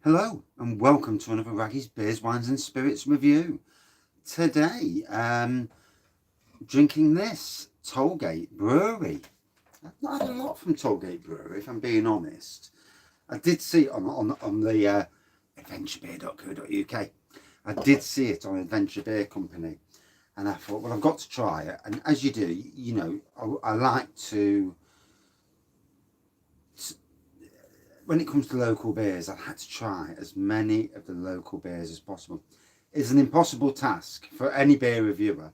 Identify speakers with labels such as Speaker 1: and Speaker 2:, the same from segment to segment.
Speaker 1: Hello and welcome to another Wraggys Beers, Wines and Spirits review. Today, drinking this Tollgate Brewery. I've not had a lot from Tollgate Brewery, if I'm being honest. I did see it on the adventurebeer.co.uk. I did see it on Adventure Beer Company, and I thought, well, I've got to try it. And as you do, you know, I like to. When it comes to local beers, I had to try as many of the local beers as possible. It's an impossible task for any beer reviewer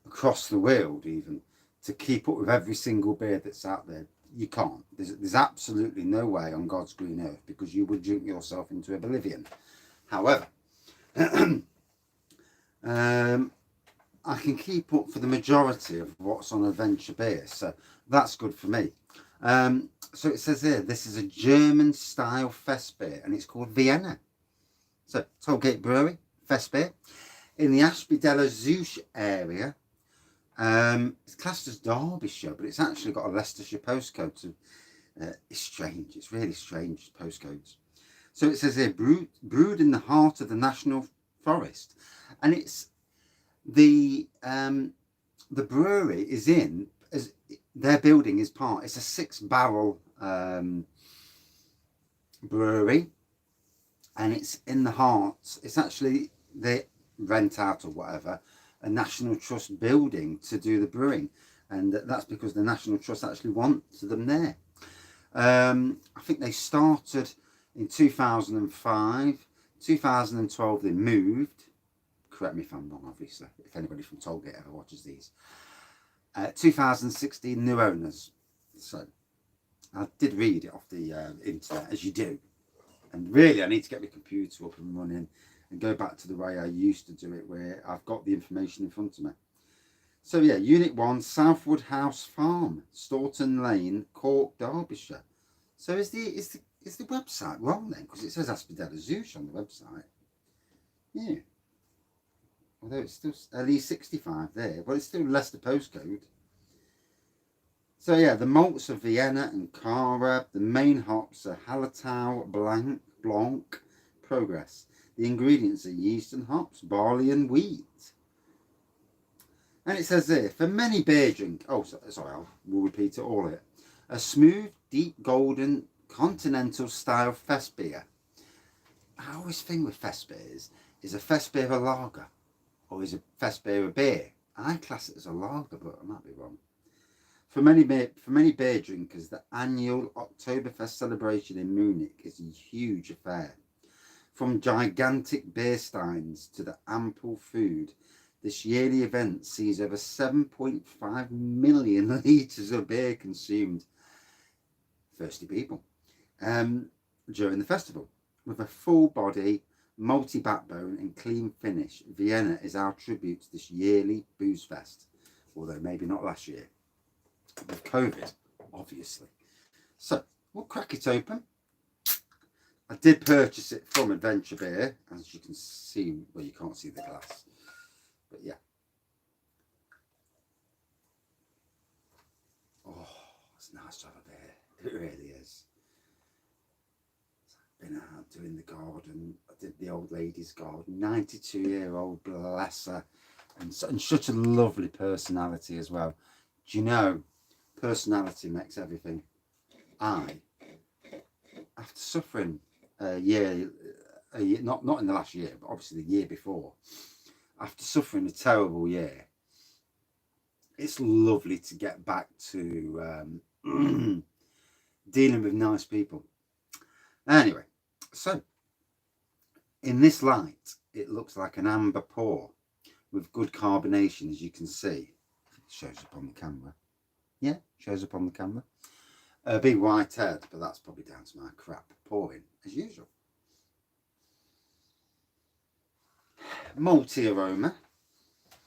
Speaker 1: across the world, even, to keep up with every single beer that's out there. You can't. There's absolutely no way on God's green earth, because you would drink yourself into oblivion. However, I can keep up for the majority of what's on Adventure Beer, so that's good for me. So it says here, this is a German style Festbier, and it's called Vienna. So Tollgate Brewery, Festbier, in the Ashby-de-la Zouch area. It's classed as Derbyshire, but it's actually got a Leicestershire postcode. So it's strange. It's really strange postcodes. So it says here, brewed in the heart of the National Forest, and it's the brewery is in as their building is part. It's a 6-barrel brewery, and it's in the heart. It's actually, they rent out or whatever a National Trust building to do the brewing, and that's because the National Trust actually wants them there. I think they started in 2005. 2012 they moved. Correct me if I'm wrong, obviously, if anybody from Tollgate ever watches these. 2016 new owners. So I did read it off the internet, as you do, and really I need to get my computer up and running and go back to the way I used to do it, where I've got the information in front of me. So yeah, Unit 1, Southwood House Farm, Staunton Lane, Cork, Derbyshire. So is the website wrong then? Because it says Ashby-de-la Zouch on the website. Yeah. Although it's still LE65 there, but it's still Leicester postcode. So yeah, the malts are Vienna and Cara. The main hops are Hallertau, Blanc, Progress. The ingredients are yeast and hops, barley and wheat. And it says there, for many beer drink, we'll repeat it all here. A smooth, deep, golden, continental style Festbier. I always think with Festbiers, is a Festbier a lager? Or is a Festbier a beer? I class it as a lager, but I might be wrong. For many beer drinkers, the annual Oktoberfest celebration in Munich is a huge affair. From gigantic beer steins to the ample food, this yearly event sees over 7.5 million litres of beer consumed. Thirsty people. During the festival. With a full body, multi-backbone and clean finish, Vienna is our tribute to this yearly booze fest, although maybe not last year with COVID, obviously. So we'll crack it open. I did purchase it from Adventure Beer, as you can see. Well, you can't see the glass, but yeah. Oh, it's nice to have a beer. It really is. Been out doing the garden. I did the old lady's garden. 92-year-old, bless her, and such a lovely personality as well. Do you know, personality makes everything. After suffering a year, not in the last year, but obviously the year before, after suffering a terrible year, it's lovely to get back to dealing with nice people. Anyway, so in this light, it looks like an amber pour with good carbonation, as you can see. It shows up on the camera. Yeah, shows up on the camera. A big white head, but that's probably down to my crap pouring, as usual. Malty aroma.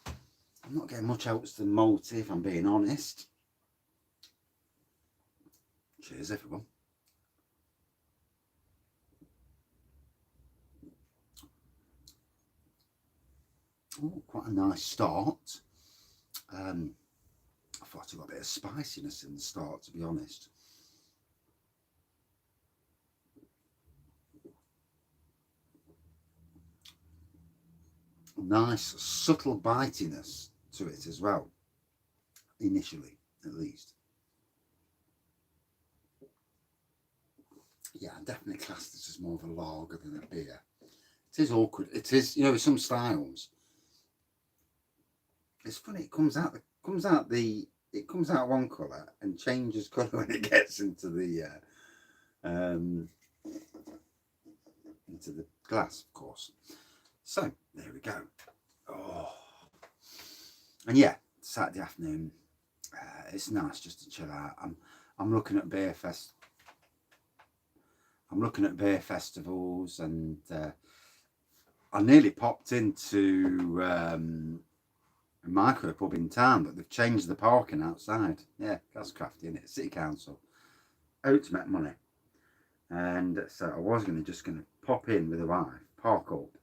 Speaker 1: I'm not getting much else than malty, if I'm being honest. Cheers, everyone. Oh, quite a nice start. I thought I got a bit of spiciness in the start, to be honest. nice subtle bitiness to it as well, initially at least. Yeah, I definitely class this as more of a lager than a beer. It is awkward. It is, you know, with some styles. It's funny. It comes out one colour and changes colour when it gets into the glass, of course. So there we go. Oh, and yeah, Saturday afternoon. It's nice just to chill out. I'm looking at beer fest. I'm looking at beer festivals, and I nearly popped into a micro pub in town, but they've changed the parking outside. Yeah, that's crafty, isn't it? City Council, out to make money. And so I was just going to pop in with a wife, park up,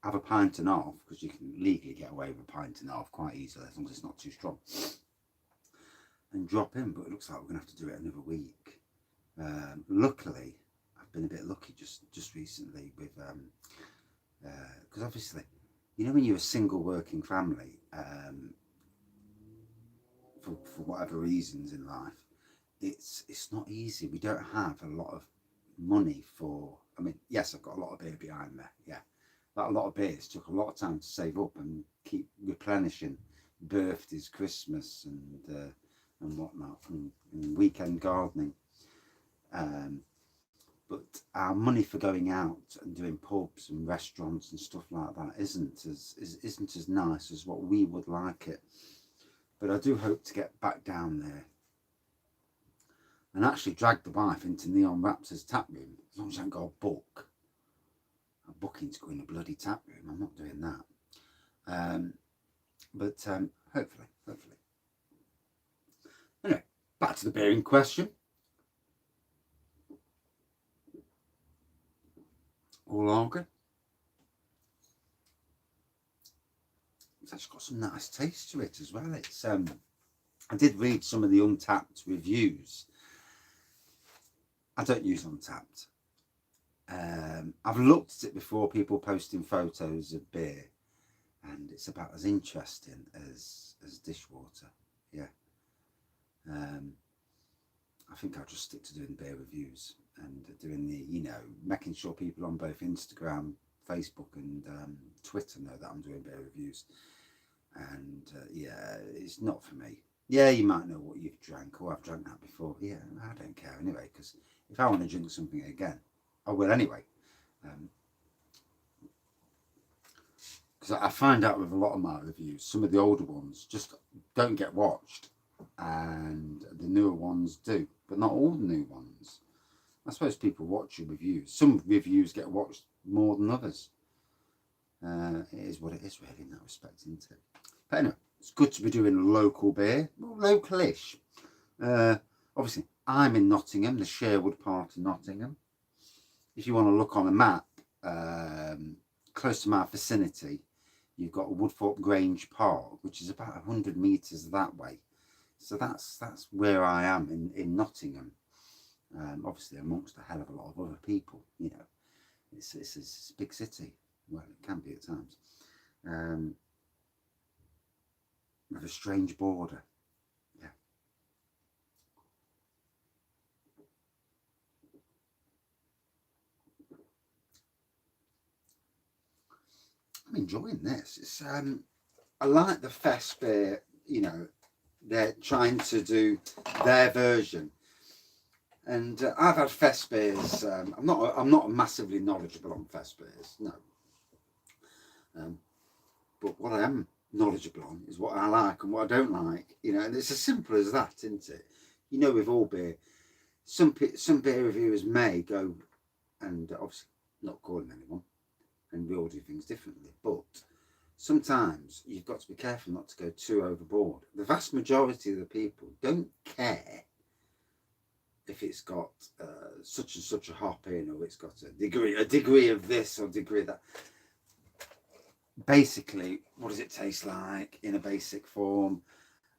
Speaker 1: have a pint and a half, because you can legally get away with a pint and a half quite easily as long as it's not too strong, and drop in. But it looks like we're going to have to do it another week. Luckily, I've been a bit lucky just recently with because obviously, you know, when you're a single working family, for whatever reasons in life, it's not easy. We don't have a lot of money for. I mean, yes, I've got a lot of beer behind me. Yeah, that a lot of beers took a lot of time to save up and keep replenishing birthdays, Christmas, and whatnot, and weekend gardening. But our money for going out and doing pubs and restaurants and stuff like that isn't as nice as what we would like it. But I do hope to get back down there and actually drag the wife into Neon Raptor's tap room, as long as I haven't got a booking to go in a bloody tap room. I'm not doing that. But hopefully. Anyway, back to the beer in question. All lager. It's actually got some nice taste to it as well. It's I did read some of the Untapped reviews. I don't use Untapped. I've looked at it before, people posting photos of beer, and it's about as interesting as dishwater. Yeah. I think I'll just stick to doing beer reviews and doing the, you know, making sure people on both Instagram, Facebook, and Twitter know that I'm doing beer reviews. And yeah, it's not for me. Yeah, you might know what you've drank, or I've drank that before. Yeah, I don't care anyway, because if I want to drink something again, I will anyway. Because I find out with a lot of my reviews, some of the older ones just don't get watched, and the newer ones do, but not all the new ones. I suppose people watch your reviews. Some reviews get watched more than others. It is what it is, really, in that respect, isn't it? But anyway, it's good to be doing local beer, well, local-ish. Obviously, I'm in Nottingham, the Sherwood part of Nottingham. If you want to look on a map, close to my vicinity, you've got Woodthorpe Grange Park, which is about 100 metres that way. So that's where I am in Nottingham. Obviously, amongst a hell of a lot of other people, you know. It's a big city. Well, it can be at times. With a strange border. Yeah. I'm enjoying this. It's I like the Festbier, you know, they're trying to do their version. And I've had Festbiers. I'm not massively knowledgeable on Festbiers, no. But what I am knowledgeable on is what I like and what I don't like. You know, and it's as simple as that, isn't it? You know, with all beer, some beer reviewers may go, and obviously not calling anyone, and we all do things differently. But sometimes you've got to be careful not to go too overboard. The vast majority of the people don't care if it's got such and such a hop in, or it's got a degree of this or degree of that. Basically, what does it taste like in a basic form,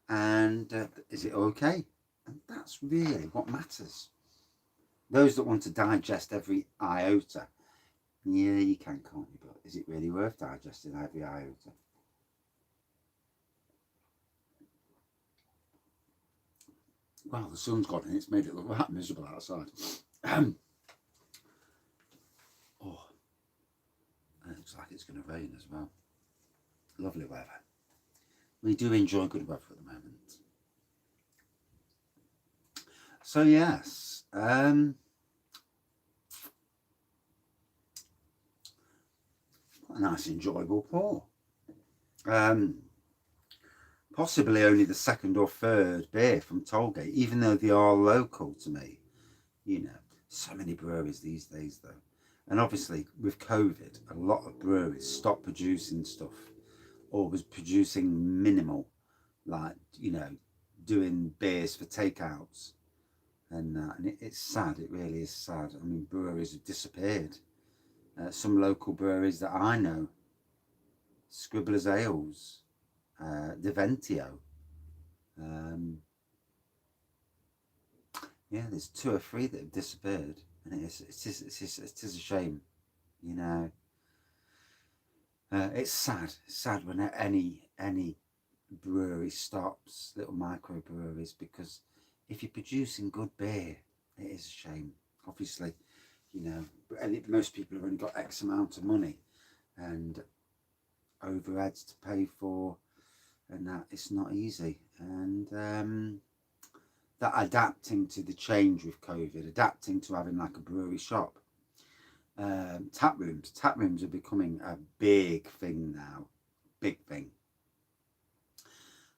Speaker 1: and is it okay? And that's really what matters. Those that want to digest every iota, Yeah, you can, can't you? But is it really worth digesting every iota? Well, the sun's gone and it's made it look right miserable outside. Oh, it looks like it's going to rain as well. Lovely weather. We do enjoy good weather at the moment. So yes, quite a nice, enjoyable pour. Possibly only the second or third beer from Tollgate, even though they are local to me. You know, so many breweries these days though. And obviously with COVID, a lot of breweries stopped producing stuff or was producing minimal, like, you know, doing beers for takeouts. And it's sad, it really is sad. I mean, breweries have disappeared. Some local breweries that I know, Scribbler's Ales, Deventio. Yeah, there's 2 or 3 that have disappeared, and it is a shame, you know. It's sad. It's sad when any brewery stops, little microbreweries, because if you're producing good beer, it is a shame. Obviously, you know, most people have only got X amount of money and overheads to pay for, and that it's not easy. And that adapting to the change with COVID, adapting to having like a brewery shop. Tap rooms are becoming a big thing now, big thing.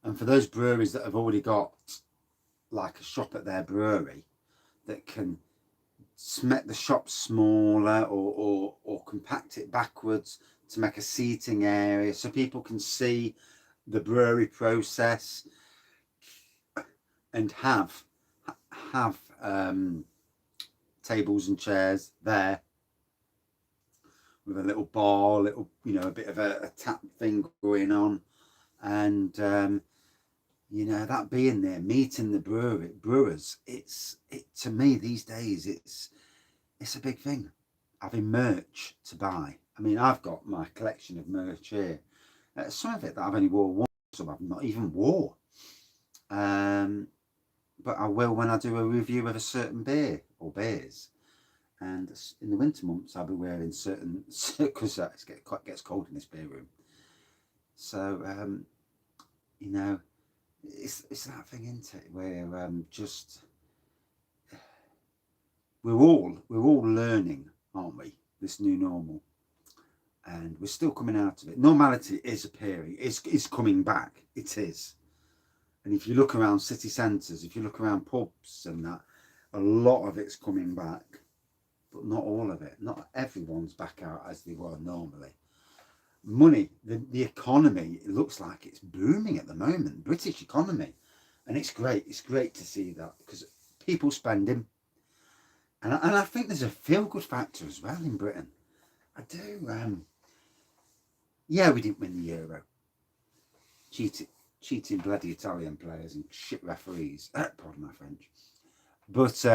Speaker 1: And for those breweries that have already got like a shop at their brewery that can make the shop smaller or compact it backwards to make a seating area so people can see the brewery process and have tables and chairs there with a little bar, little, you know, a bit of a tap thing going on, and you know, that being there, meeting the brewers, to me these days it's a big thing. Having merch to buy. I mean, I've got my collection of merch here. Some of it that I've only wore once, some I've not even wore. But I will when I do a review of a certain beer or beers. And in the winter months, I'll be wearing certain, because it gets cold in this beer room. So, you know, it's that thing, isn't it, where we're all learning, aren't we, this new normal, and we're still coming out of it. Normality is appearing, is coming back, it is. And if you look around city centres, if you look around pubs and that, a lot of it's coming back, but not all of it. Not everyone's back out as they were normally. Money, the economy, it looks like it's booming at the moment, British economy. And it's great. It's great to see that because people spending. And I think there's a feel-good factor as well in Britain. I do. Yeah, we didn't win the Euro. Cheating bloody Italian players and shit referees. Pardon my French. But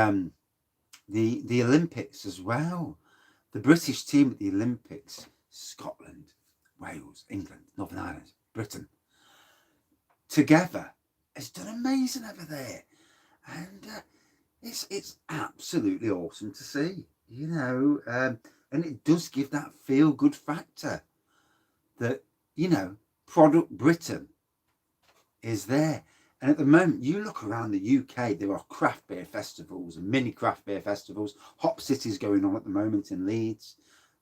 Speaker 1: the Olympics as well. The British team at the Olympics, Scotland, Wales, England, Northern Ireland, Britain, together, has done amazing over there. And it's absolutely awesome to see, you know. And it does give that feel-good factor that, you know, product Britain is there. And at the moment, you look around the UK, there are craft beer festivals and mini craft beer festivals. Hop City's going on at the moment in Leeds.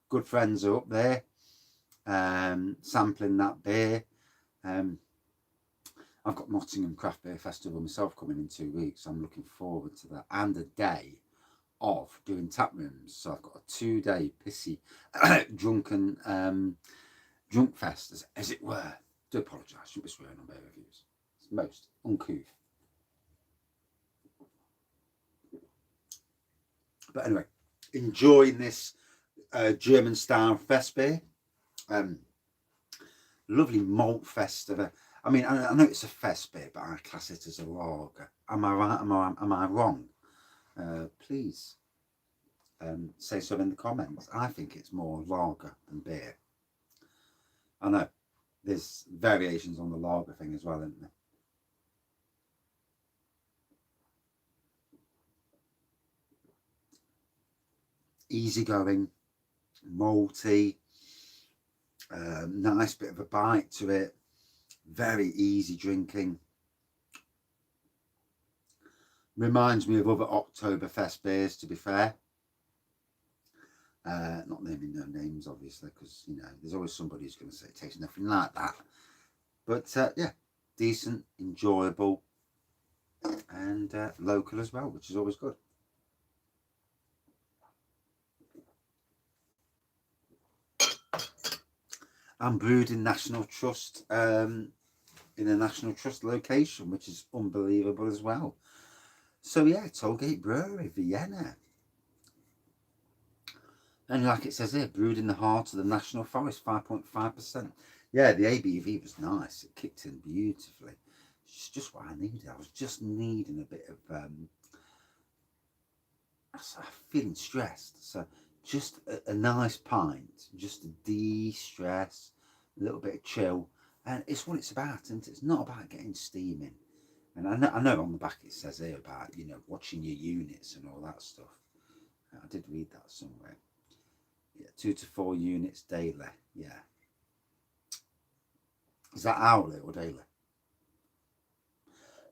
Speaker 1: Good friends are up there sampling that beer. I've got Nottingham Craft Beer Festival myself coming in 2 weeks. I'm looking forward to that. And a day of doing tap rooms. So I've got a 2-day pissy drunk fest, as it were. Do apologise, I shouldn't be swearing on beer reviews. It's most uncouth. But anyway, enjoying this German style Festbier. Lovely malt fest of a. I mean, I know it's a Festbier, but I class it as a lager. Am I right? Am I wrong? Please say so in the comments. I think it's more lager than beer. I know there's variations on the lager thing as well, isn't there? Easygoing, malty, nice bit of a bite to it, very easy drinking. Reminds me of other Oktoberfest beers, to be fair. Not naming no names, obviously, because, you know, there's always somebody who's going to say it tastes nothing like that. But, yeah, decent, enjoyable, and local as well, which is always good. I'm brewed in National Trust, in a National Trust location, which is unbelievable as well. So, yeah, Tollgate Brewery, Vienna. And like it says here, brewed in the heart of the National Forest, 5.5%. Yeah, the ABV was nice. It kicked in beautifully. It's just what I needed. I was just needing a bit of, I'm feeling stressed. So just a nice pint, just to de-stress, a little bit of chill. And it's what it's about, isn't it? It's not about getting steaming. And I know on the back it says here about, you know, watching your units and all that stuff. I did read that somewhere. Yeah, 2 to 4 units daily. Yeah. Is that hourly or daily?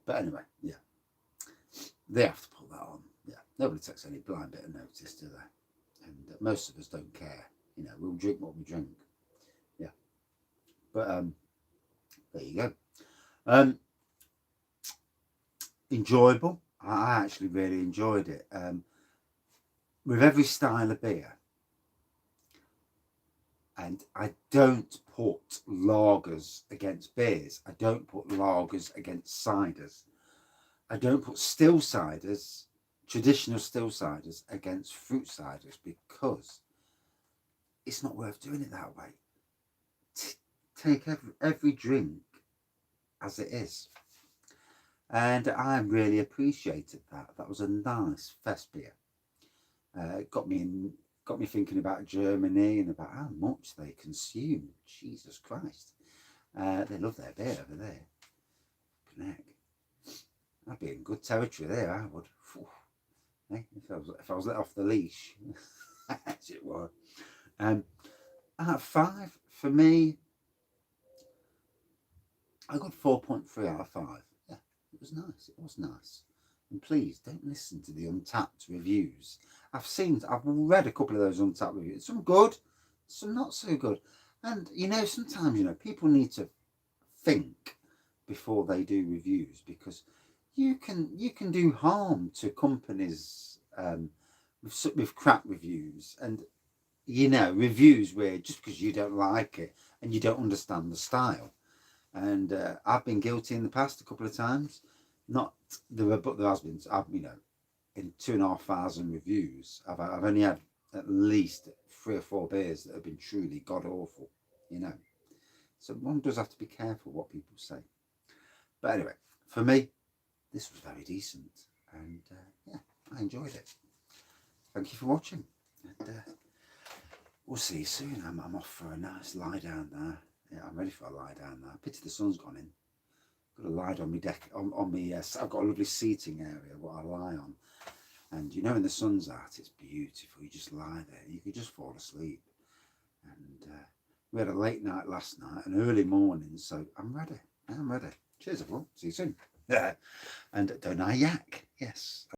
Speaker 1: But anyway, yeah. They have to put that on. Yeah. Nobody takes any blind bit of notice, do they? And most of us don't care. You know, we'll drink what we drink. Yeah. But there you go. Enjoyable. I actually really enjoyed it. With every style of beer, and I don't put lagers against beers. I don't put lagers against ciders. I don't put still ciders, traditional still ciders, against fruit ciders, because it's not worth doing it that way. Take every drink as it is. And I really appreciated that. That was a nice Festbier. Got me thinking about Germany and about how much they consume. Jesus Christ. They love their beer over there. Heck. I'd be in good territory there, I would. If I was let off the leash, as it were. Out of 5, for me, I got 4.3 out of 5. Yeah, it was nice. It was nice. And please don't listen to the Untapped reviews. I've read a couple of those Untapped reviews. Some good, some not so good. And you know, sometimes, you know, people need to think before they do reviews, because you can do harm to companies with crap reviews. And you know, reviews where just because you don't like it and you don't understand the style. And I've been guilty in the past a couple of times. Not but there has been. You know, in 2,500 reviews, I've only had at least 3 or 4 beers that have been truly god awful. You know, so one does have to be careful what people say. But anyway, for me, this was very decent, and yeah, I enjoyed it. Thank you for watching, and we'll see you soon. I'm off for a nice lie down there. Yeah, I'm ready for a lie down there. Pity the sun's gone in. Got a lie on my deck. On me, I've got a lovely seating area what I lie on, and you know, when the sun's out, it's beautiful. You just lie there. You could just fall asleep. And we had a late night last night, an early morning, so I'm ready. I'm ready. Cheers, everyone. See you soon. And don't I yak? Yes.